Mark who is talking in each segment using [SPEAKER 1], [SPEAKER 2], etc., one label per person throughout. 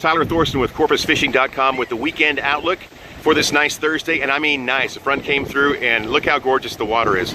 [SPEAKER 1] Tyler Thorson with CorpusFishing.com with the weekend outlook for this nice Thursday, and I mean nice. The front came through, and look how gorgeous the water is.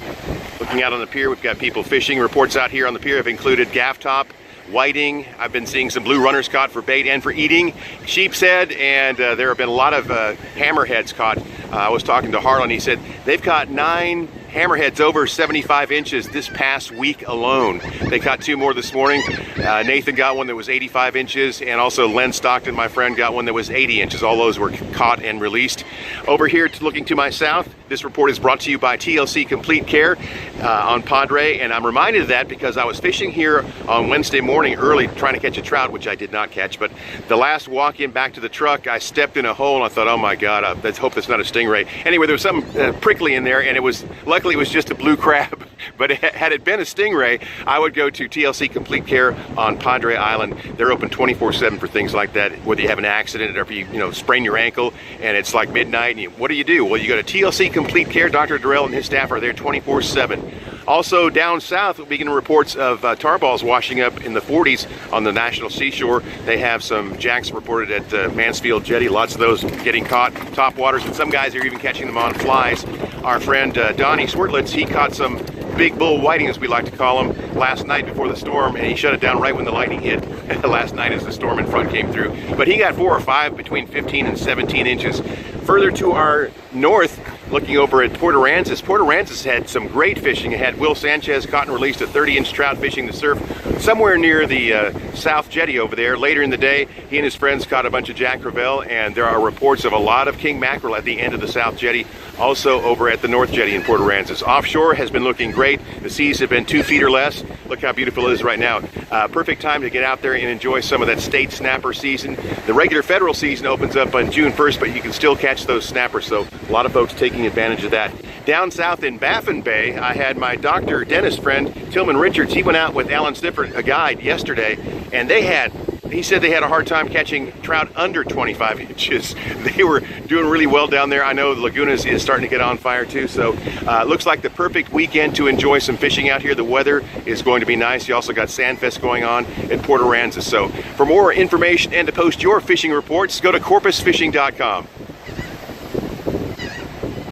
[SPEAKER 1] Looking out on the pier, we've got people fishing. Reports out here on the pier have included gaff top, whiting. I've been seeing some blue runners caught for bait and for eating, sheep's head, and there have been a lot of hammerheads caught. I was talking to Harlan. He said they've caught 9 hammerheads over 75 inches this past week alone. They caught 2 more this morning. Nathan got one that was 85 inches, and also Len Stockton, my friend, got one that was 80 inches. All those were caught and released. Over here, looking to my south, this report is brought to you by TLC Complete Care on Padre, and I'm reminded of that because I was fishing here on Wednesday morning early trying to catch a trout, which I did not catch, but the last walk in back to the truck, I stepped in a hole and I thought, oh my God, let's hope that's not a stingray. Anyway, there was something prickly in there, and luckily it was just a blue crab, but had it been a stingray, I would go to TLC Complete Care on Padre Island. They're open 24/7 for things like that, whether you have an accident or if you sprain your ankle and it's like midnight, and what do? Well, you go to TLC Complete Care. Dr. Durrell and his staff are there 24/7. Also down south, we're getting reports of tar balls washing up in the 40s on the National Seashore. They have some jacks reported at Mansfield Jetty, lots of those getting caught top waters, and some guys are even catching them on flies. Our friend Donnie Swertlitz, he caught some big bull whiting, as we like to call them, last night before the storm, and he shut it down right when the lightning hit last night as the storm in front came through. But he got 4 or 5 between 15 and 17 inches. Further to our north, looking over at Port Aransas. Port Aransas had some great fishing. It had Will Sanchez caught and released a 30-inch trout fishing the surf somewhere near the South Jetty over there. Later in the day, he and his friends caught a bunch of Jack Crevalle, and there are reports of a lot of king mackerel at the end of the South Jetty, also over at the North Jetty in Port Aransas. Offshore has been looking great. The seas have been 2 feet or less. Look how beautiful it is right now. Perfect time to get out there and enjoy some of that state snapper season. The regular federal season opens up on June 1st, but you can still catch those snappers, so a lot of folks taking advantage of that. Down south in Baffin Bay, I had my doctor dentist friend Tillman Richards. He went out with Alan Stifford, a guide, yesterday, and he said they had a hard time catching trout under 25 inches. They were doing really well down there. I know the Lagunas is starting to get on fire too, so it looks like the perfect weekend to enjoy some fishing out here. The weather is going to be nice. You also got Sandfest going on at Port Aransas. So for more information and to post your fishing reports, go to CorpusFishing.com.